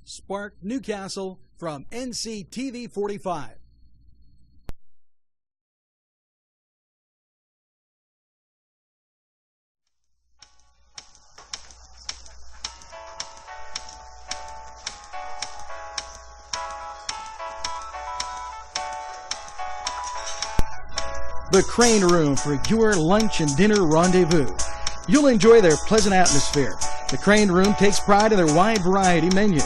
Spark Newcastle from NCTV45. The Crane Room for your lunch and dinner rendezvous. You'll enjoy their pleasant atmosphere. The Crane Room takes pride in their wide variety menu.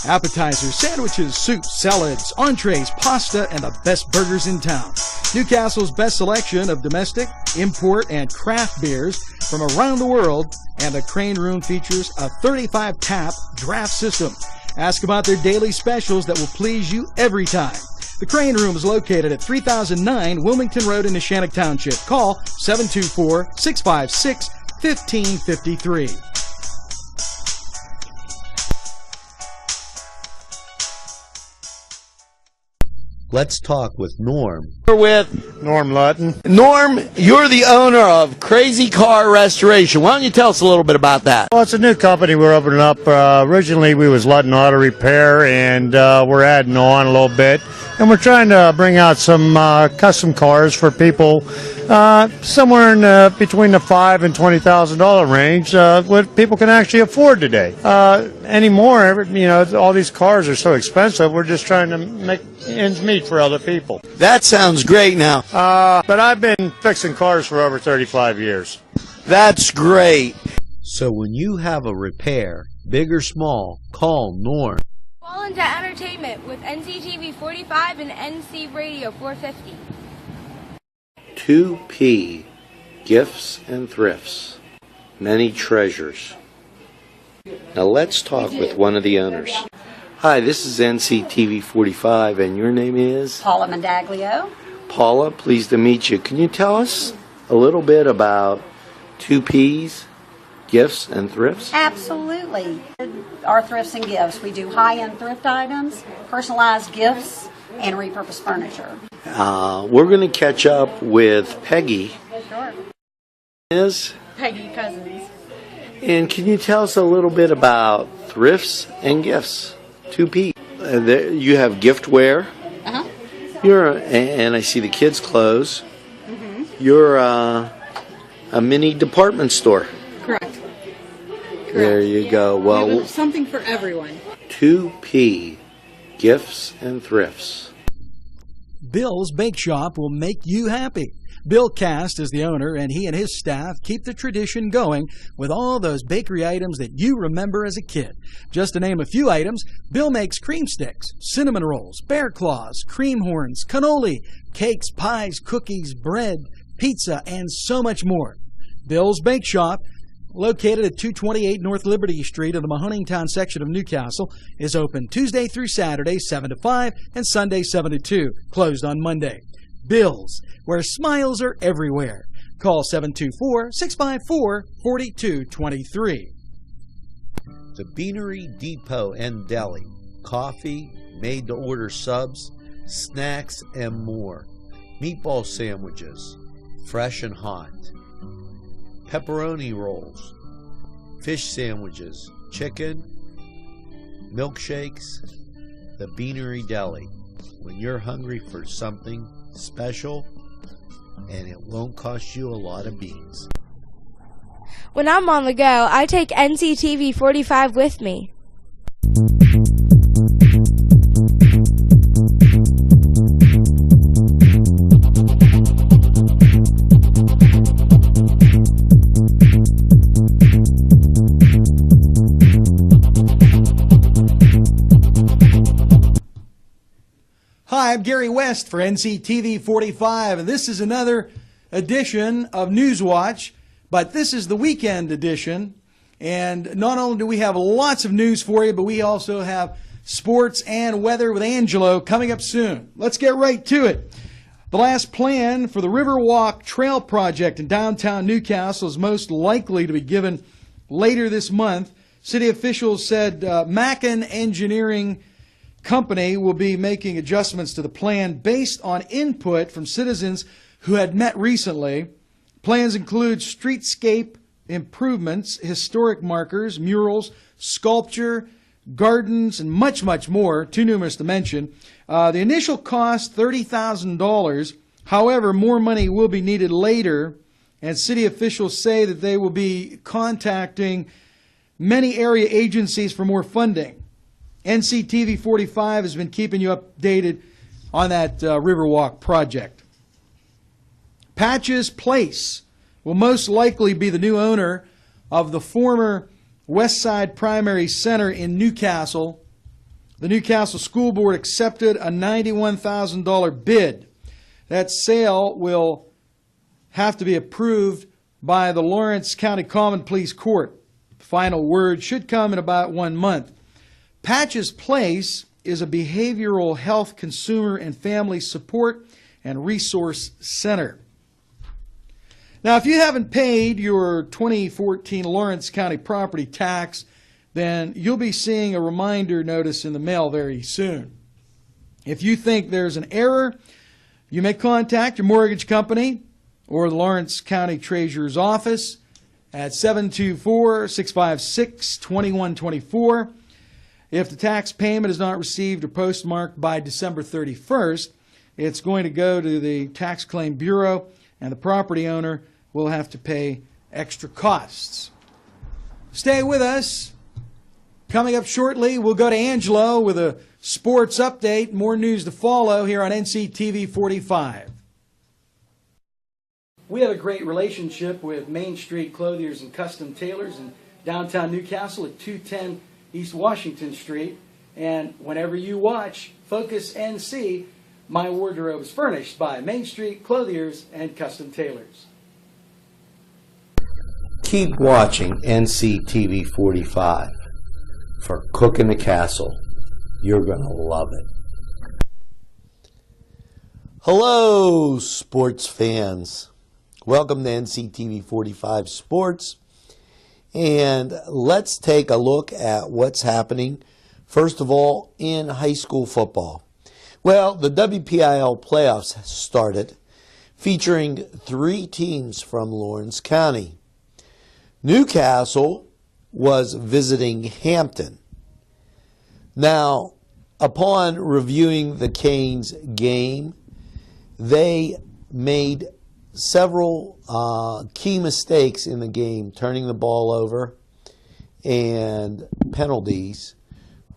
Appetizers, sandwiches, soups, salads, entrees, pasta, and the best burgers in town. Newcastle's best selection of domestic, import, and craft beers from around the world, and the Crane Room features a 35-tap draft system. Ask about their daily specials that will please you every time. The Crane Room is located at 3009 Wilmington Road in Neshannock Township. Call 724-656-1553. Let's talk with Norm. We're with Norm Lutton. Norm, you're the owner of Crazy Car Restoration. Why don't you tell us a little bit about that? Well, it's a new company we're opening up. Originally, we was Lutton Auto Repair, and we're adding on a little bit. And we're trying to bring out some custom cars for people somewhere in between the $5,000 and $20,000 range, what people can actually afford today. Anymore, all these cars are so expensive. We're just trying to make ends meet for other people. That sounds great now. But I've been fixing cars for over 35 years. That's great. So when you have a repair, big or small, call Norm. Fall into entertainment with NCTV45 and NC Radio 450. 2P, Gifts and Thrifts, Many Treasures. Now let's talk with one of the owners. Hi, this is NCTV45, and your name is? Paula Mandaglio. Paula, pleased to meet you. Can you tell us a little bit about 2Ps, Gifts and Thrifts? Absolutely. Our thrifts and gifts. We do high-end thrift items, personalized gifts, and repurposed furniture. We're going to catch up with Peggy. Sure. Is? Peggy Cousins. And can you tell us a little bit about thrifts and gifts? 2P. You have giftware. And I see the kids' clothes. Mm-hmm. You're a mini department store. Correct. There you go. Well, we have something for everyone. 2P, Gifts and Thrifts. Bill's Bake Shop will make you happy. Bill Cast is the owner, and he and his staff keep the tradition going with all those bakery items that you remember as a kid. Just to name a few items, Bill makes cream sticks, cinnamon rolls, bear claws, cream horns, cannoli, cakes, pies, cookies, bread, pizza, and so much more. Bill's Bake Shop, located at 228 North Liberty Street in the Mahoningtown section of Newcastle, is open Tuesday through Saturday, 7 to 5, and Sunday, 7 to 2, closed on Monday. Bill's, where smiles are everywhere. Call 724-654-4223. The Beanery Depot and Deli. Coffee, made-to-order subs, snacks, and more. Meatball sandwiches, fresh and hot. Pepperoni rolls, fish sandwiches, chicken, milkshakes. The Beanery Deli. When you're hungry for something special, and it won't cost you a lot of beans. When I'm on the go, I take NCTV45 with me. Hi, I'm Gary West for NCTV45, and this is another edition of Newswatch, but this is the weekend edition, and not only do we have lots of news for you, but we also have sports and weather with Angelo coming up soon. Let's get right to it. The last plan for the Riverwalk Trail Project in downtown Newcastle is most likely to be given later this month. City officials said Mackin Engineering Company will be making adjustments to the plan based on input from citizens who had met recently. Plans include streetscape improvements, historic markers, murals, sculpture, gardens, and much, much more, too numerous to mention. The initial cost, $30,000. However, more money will be needed later, and city officials say that they will be contacting many area agencies for more funding. NCTV45 has been keeping you updated on that Riverwalk project. Patches Place will most likely be the new owner of the former Westside Primary Center in Newcastle. The Newcastle School Board accepted a $91,000 bid. That sale will have to be approved by the Lawrence County Common Pleas Court. The final word should come in about 1 month. Patches Place is a behavioral health, consumer, and family support and resource center. Now, if you haven't paid your 2014 Lawrence County property tax, then you'll be seeing a reminder notice in the mail very soon. If you think there's an error, you may contact your mortgage company or the Lawrence County Treasurer's Office at 724-656-2124. If the tax payment is not received or postmarked by December 31st, it's going to go to the Tax Claim Bureau, and the property owner will have to pay extra costs. Stay with us. Coming up shortly, we'll go to Angelo with a sports update. More news to follow here on NCTV 45. We have a great relationship with Main Street Clothiers and Custom Tailors in downtown Newcastle at 210 East Washington Street. And whenever you watch Focus NC, my wardrobe is furnished by Main Street Clothiers and Custom Tailors. Keep watching NCTV 45 for Cooking the Castle. You're going to love it. Hello, sports fans. Welcome to NCTV 45 Sports. And let's take a look at what's happening, first of all, in high school football. Well, the WPIL playoffs started, featuring 3 teams from Lawrence County. Newcastle was visiting Hampton. Now, upon reviewing the Canes game, they made several key mistakes in the game, turning the ball over and penalties,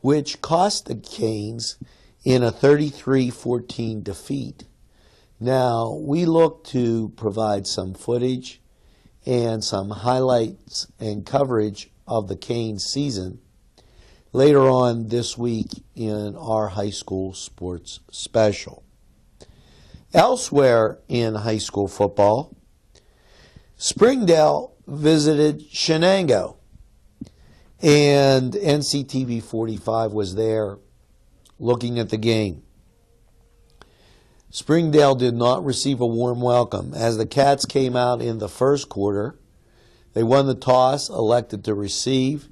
which cost the Canes in a 33-14 defeat. Now, we look to provide some footage and some highlights and coverage of the Canes season later on this week in our high school sports special. Elsewhere in high school football, Springdale visited Shenango, and NCTV 45 was there looking at the game. Springdale did not receive a warm welcome. As the Cats came out in the first quarter, they won the toss, elected to receive,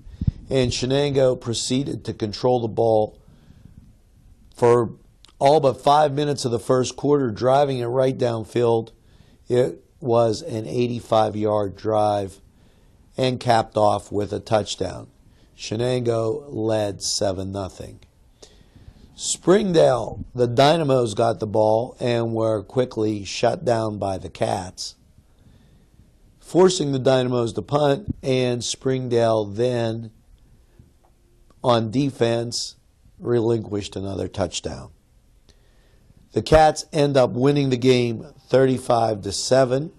and Shenango proceeded to control the ball for all but 5 minutes of the first quarter, driving it right downfield. It was an 85-yard drive and capped off with a touchdown. Shenango led 7-0. Springdale, the Dynamos got the ball and were quickly shut down by the Cats, forcing the Dynamos to punt, and Springdale then, on defense, relinquished another touchdown. The Cats end up winning the game 35-7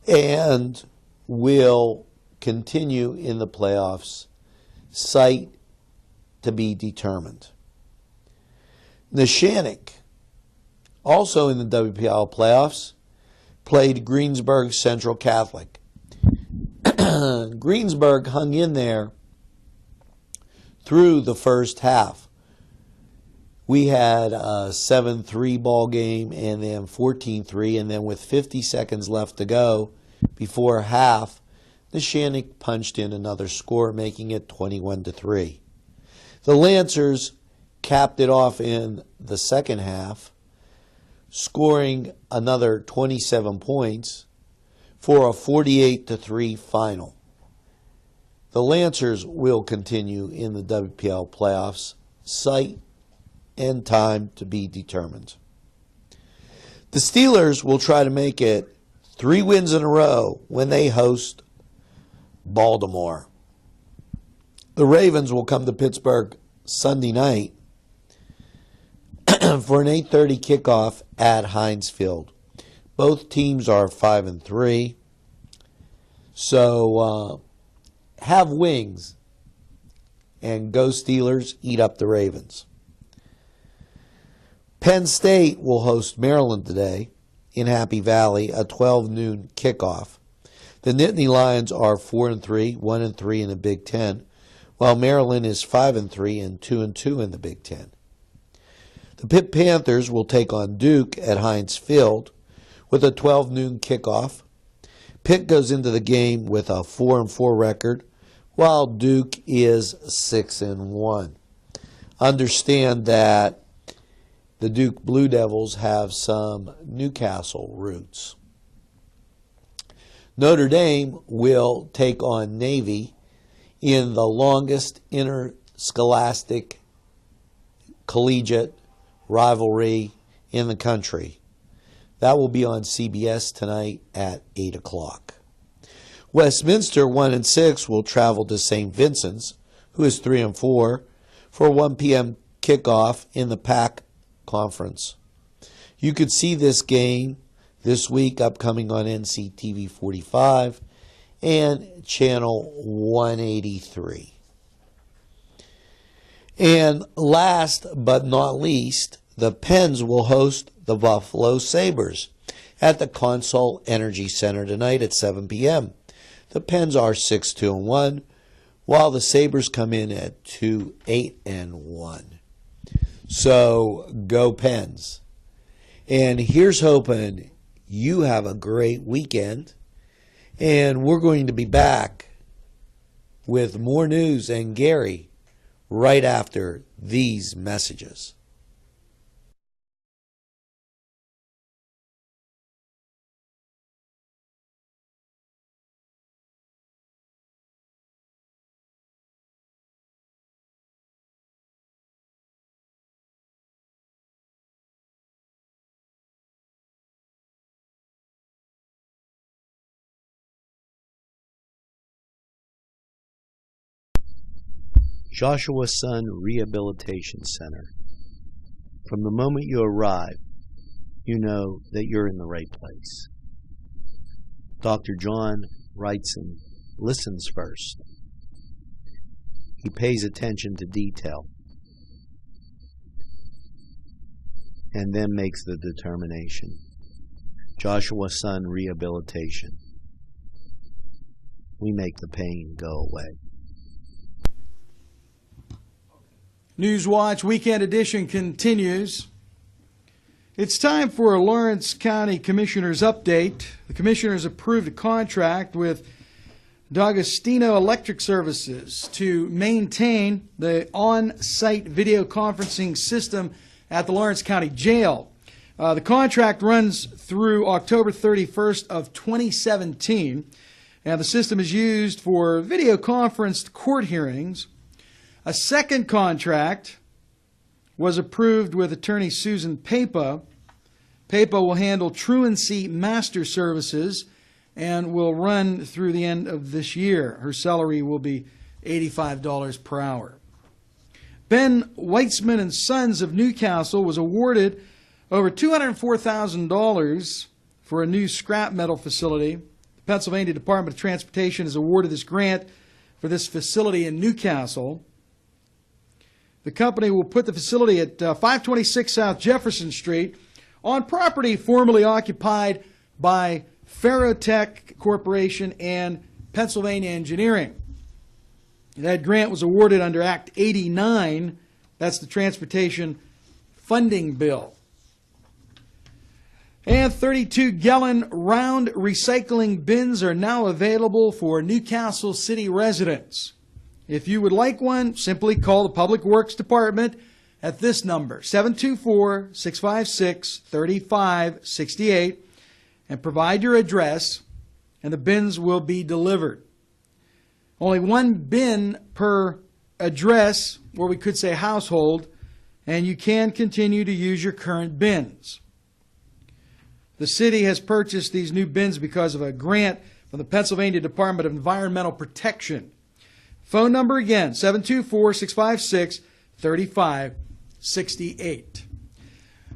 and will continue in the playoffs, site to be determined. Neshannock, also in the WPIL playoffs, played Greensburg Central Catholic. Greensburg hung in there through the first half. We had a 7-3 ball game and then 14-3, and then with 50 seconds left to go before half, Neshannock punched in another score, making it 21-3. The Lancers capped it off in the second half, scoring another 27 points for a 48-3 final. The Lancers will continue in the WPL playoffs. Site and time to be determined. The Steelers will try to make it 3 wins in a row when they host Baltimore. The Ravens will come to Pittsburgh Sunday night for an 8:30 kickoff at Heinz Field. Both teams are 5-3, so have wings and go Steelers, eat up the Ravens. Penn State will host Maryland today in Happy Valley, a 12 noon kickoff. The Nittany Lions are 4-3, 1-3 in the Big Ten, while Maryland is 5-3 and 2-2 in the Big Ten. The Pitt Panthers will take on Duke at Heinz Field with a 12 noon kickoff. Pitt goes into the game with a 4-4 record, while Duke is 6-1. Understand that the Duke Blue Devils have some Newcastle roots. Notre Dame will take on Navy in the longest interscholastic collegiate rivalry in the country. That will be on CBS tonight at 8 o'clock. Westminster, 1-6, will travel to St. Vincent's, who is 3-4, for a 1 p.m. kickoff in the PAC Conference. You could see this game this week upcoming on NCTV45 and Channel 183. And last but not least, the Pens will host the Buffalo Sabres at the Consol Energy Center tonight at 7 p.m. The Pens are 6-2-1, while the Sabres come in at 2-8-1. So go Pens. And here's hoping you have a great weekend. And we're going to be back with more news and Gary right after these messages. Joshua Sun Rehabilitation Center. From the moment you arrive, you know that you're in the right place. Dr. John Wrightson listens first. He pays attention to detail and then makes the determination. Joshua Sun Rehabilitation. We make the pain go away. Newswatch Weekend Edition continues. It's time for a Lawrence County Commissioner's update. The Commissioners approved a contract with D'Agostino Electric Services to maintain the on-site video conferencing system at the Lawrence County Jail. The contract runs through October 31st of 2017, and the system is used for video conferenced court hearings. A second contract was approved with attorney Susan Papa. Papa will handle truancy master services and will run through the end of this year. Her salary will be $85 per hour. Ben Weitzman and Sons of Newcastle was awarded over $204,000 for a new scrap metal facility. The Pennsylvania Department of Transportation has awarded this grant for this facility in Newcastle. The company will put the facility at 526 South Jefferson Street on property formerly occupied by Ferrotech Corporation and Pennsylvania Engineering. That grant was awarded under Act 89. That's the Transportation Funding Bill. And 32-gallon round recycling bins are now available for Newcastle City residents. If you would like one, simply call the Public Works Department at this number, 724-656-3568, and provide your address, and the bins will be delivered. Only one bin per address, or we could say household, and you can continue to use your current bins. The city has purchased these new bins because of a grant from the Pennsylvania Department of Environmental Protection. Phone number again, 724-656-3568.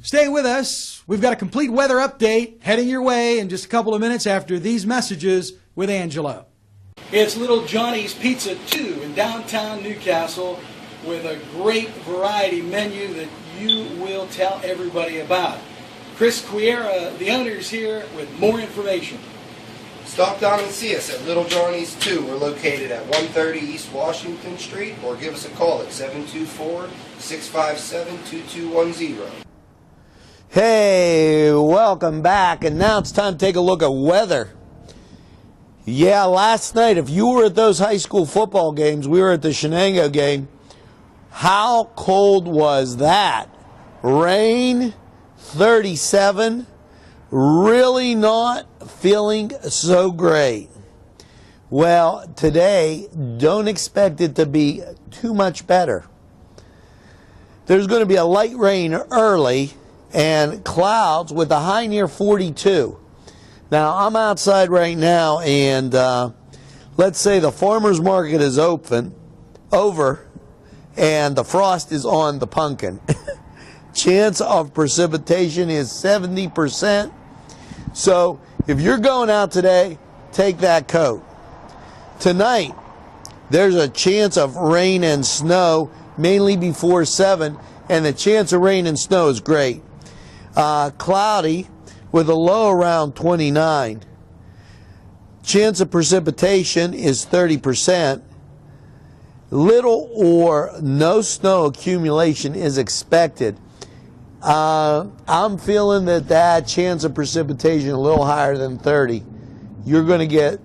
Stay with us. We've got a complete weather update heading your way in just a couple of minutes after these messages with Angelo. It's Little Johnny's Pizza 2 in downtown Newcastle with a great variety menu that you will tell everybody about. Chris Quiera, the owner, is here with more information. Stop down and see us at Little Johnny's 2. We're located at 130 East Washington Street, or give us a call at 724-657-2210. Hey, welcome back. And now it's time to take a look at weather. Yeah, last night, if you were at those high school football games, we were at the Shenango game. How cold was that? Rain, 37. Really not feeling so great. Well, today, don't expect it to be too much better. There's going to be a light rain early and clouds with a high near 42. Now, I'm outside right now, and let's say the farmer's market is over, and the frost is on the pumpkin. Chance of precipitation is 70%. So if you're going out today, take that coat. Tonight, there's a chance of rain and snow, mainly before 7, and the chance of rain and snow is great. Cloudy with a low around 29. Chance of precipitation is 30%. Little or no snow accumulation is expected. I'm feeling that chance of precipitation a little higher than 30. You're going to get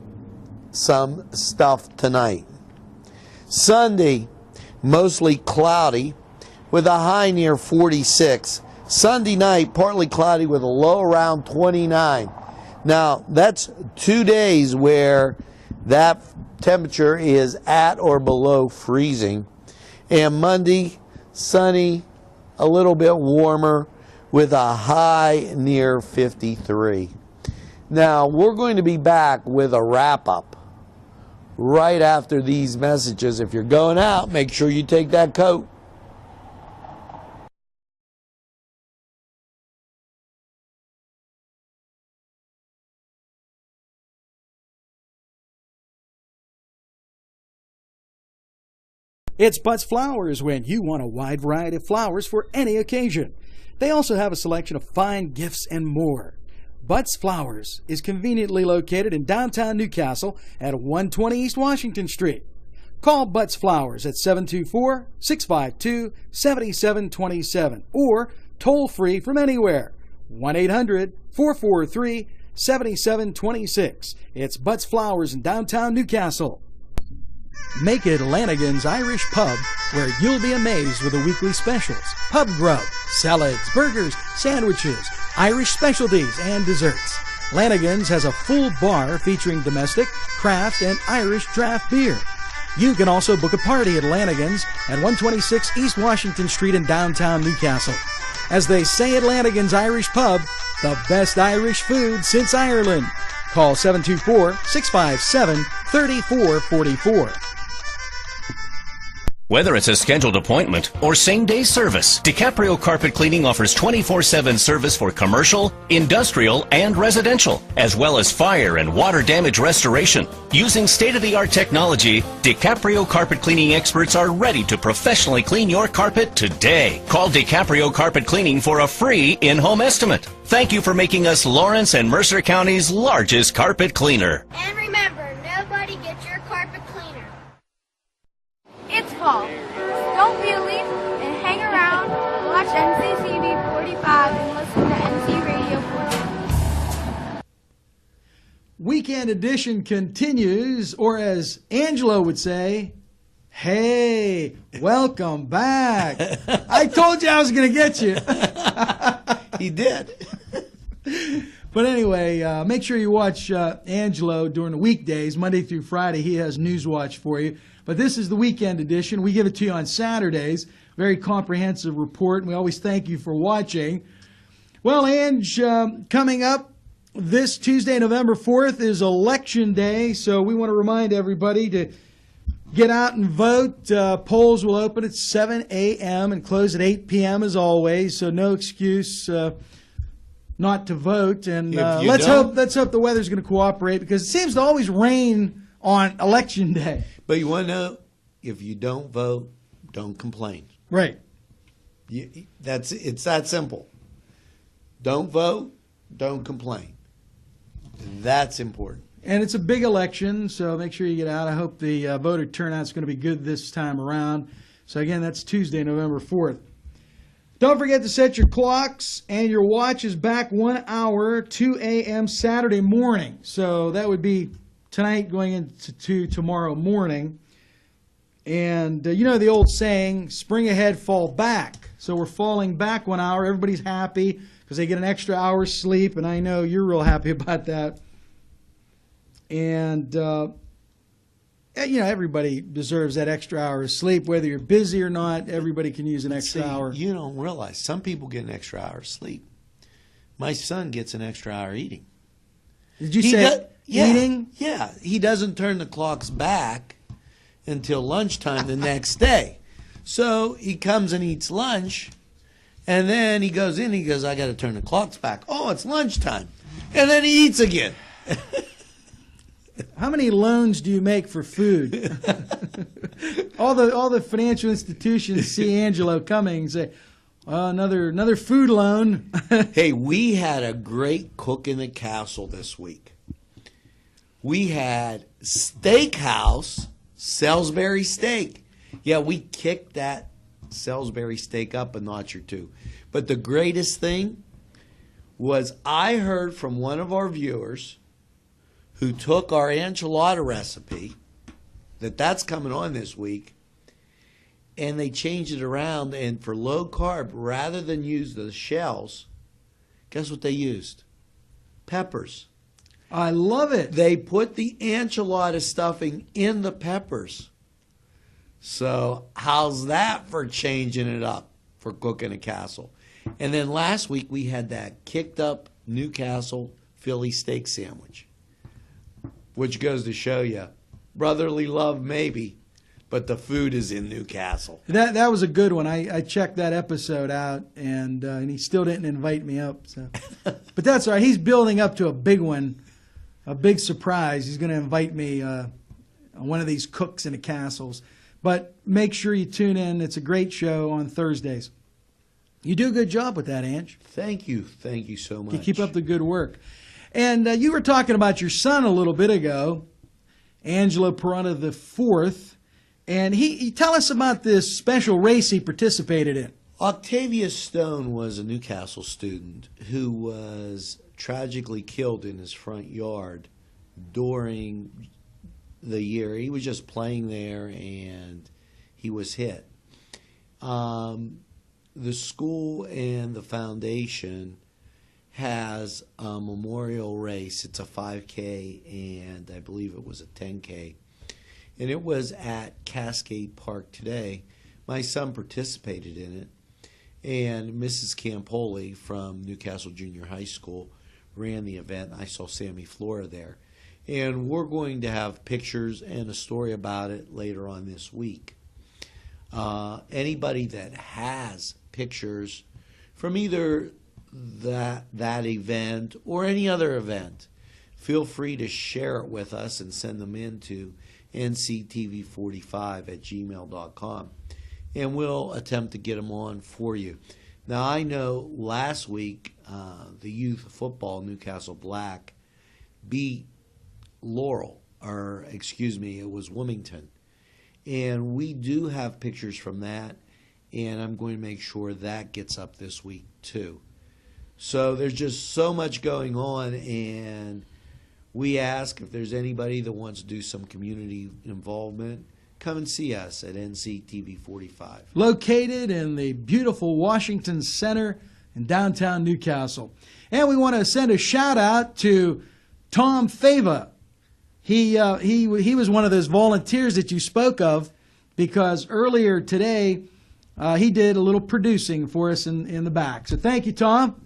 some stuff tonight. Sunday, mostly cloudy with a high near 46. Sunday night, partly cloudy with a low around 29. Now, that's 2 days where that temperature is at or below freezing. And Monday, sunny, a little bit warmer with a high near 53. Now, we're going to be back with a wrap-up right after these messages. If you're going out, make sure you take that coat. It's Butts Flowers when you want a wide variety of flowers for any occasion. They also have a selection of fine gifts and more. Butts Flowers is conveniently located in downtown Newcastle at 120 East Washington Street. Call Butts Flowers at 724-652-7727 or toll free from anywhere, 1-800-443-7726. It's Butts Flowers in downtown Newcastle. Make it Lanigan's Irish Pub, where you'll be amazed with the weekly specials. Pub grub, salads, burgers, sandwiches, Irish specialties, and desserts. Lanigan's has a full bar featuring domestic, craft, and Irish draft beer. You can also book a party at Lanigan's at 126 East Washington Street in downtown Newcastle. As they say at Lanigan's Irish Pub, the best Irish food since Ireland. Call 724-657-3444. Whether it's a scheduled appointment or same-day service, DiCaprio Carpet Cleaning offers 24/7 service for commercial, industrial, and residential, as well as fire and water damage restoration. Using state-of-the-art technology, DiCaprio Carpet Cleaning experts are ready to professionally clean your carpet today. Call DiCaprio Carpet Cleaning for a free in-home estimate. Thank you for making us Lawrence and Mercer County's largest carpet cleaner. And remember, nobody gets your carpet cleaner. It's fall. Don't be a leaf and hang around, watch NCTV45 and listen to NC Radio 45. Weekend edition continues, or as Angelo would say, hey, welcome back. I told you I was going to get you. He did. But anyway, make sure you watch Angelo during the weekdays, Monday through Friday. He has Newswatch for you. But this is the weekend edition. We give it to you on Saturdays. Very comprehensive report, and we always thank you for watching. Well, Ange, coming up this Tuesday, November 4th, is Election Day, so we want to remind everybody to get out and vote. Polls will open at 7 a.m. and close at 8 p.m. as always, so no excuse not to vote. And let's hope the weather's going to cooperate, because it seems to always rain on Election Day. But you want to know, if you don't vote, don't complain. Right. It's that simple. Don't vote, don't complain. That's important. And it's a big election, so make sure you get out. I hope the voter turnout's going to be good this time around. So again, that's Tuesday, November 4th. Don't forget to set your clocks and your watches back 1 hour, 2 a.m. Saturday morning. So that would be tonight going into tomorrow morning. And you know the old saying, spring ahead, fall back. So we're falling back 1 hour. Everybody's happy because they get an extra hour's sleep, and I know you're real happy about that. And, you know, everybody deserves that extra hour of sleep. Whether you're busy or not, everybody can use an extra hour. You don't realize, some people get an extra hour of sleep. My son gets an extra hour eating. Did you say eating? Yeah. He doesn't turn the clocks back until lunchtime the next day. So he comes and eats lunch, and then he goes in, he goes, I got to turn the clocks back. Oh, it's lunchtime. And then he eats again. How many loans do you make for food? all the financial institutions see Angelo coming and say, another food loan. Hey, we had a great cook in the castle this week. We had Steakhouse Salisbury steak. Yeah, we kicked that Salisbury steak up a notch or two. But the greatest thing was I heard from one of our viewers who took our enchilada recipe, that's coming on this week, and they changed it around, and for low carb, rather than use the shells, guess what they used? Peppers. I love it. They put the enchilada stuffing in the peppers. So how's that for changing it up for cooking a castle? And then last week we had that kicked up Newcastle Philly steak sandwich, which goes to show you, brotherly love maybe, but the food is in Newcastle. That was a good one. I checked that episode out, and he still didn't invite me up. So, but that's all right. He's building up to a big one, a big surprise. He's going to invite me one of these cooks in the castles. But make sure you tune in. It's a great show on Thursdays. You do a good job with that, Ange. Thank you. Thank you so much. You keep up the good work. And you were talking about your son a little bit ago, Angelo Perrotta the Fourth, and he tell us about this special race he participated in. Octavius Stone was a Newcastle student who was tragically killed in his front yard during the year. He was just playing there and he was hit. The school and the foundation has a memorial race. It's a 5K and I believe it was a 10K. And it was at Cascade Park today. My son participated in it. And Mrs. Campoli from Newcastle Junior High School ran the event. I saw Sammy Flora there. And we're going to have pictures and a story about it later on this week. Anybody that has pictures from either that event or any other event, feel free to share it with us and send them in to NCTV45@gmail.com. And we'll attempt to get them on for you. Now, I know last week the youth football Newcastle Black beat Laurel, or excuse me, it was Wilmington. And we do have pictures from that, and I'm going to make sure that gets up this week too. So there's just so much going on, and we ask if there's anybody that wants to do some community involvement, come and see us at NCTV45. Located in the beautiful Washington Center in downtown Newcastle. And we want to send a shout out to Tom Fava. He was one of those volunteers that you spoke of, because earlier today he did a little producing for us in the back. So thank you, Tom.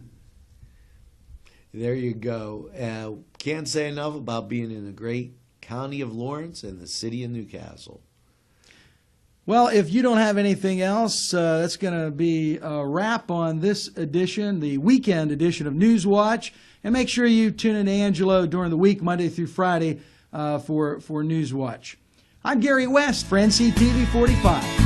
There you go. Can't say enough about being in the great county of Lawrence and the city of Newcastle. Well, if you don't have anything else, that's going to be a wrap on this edition, the weekend edition of Newswatch. And make sure you tune in to Angelo during the week, Monday through Friday, for Newswatch. I'm Gary West for NCTV45.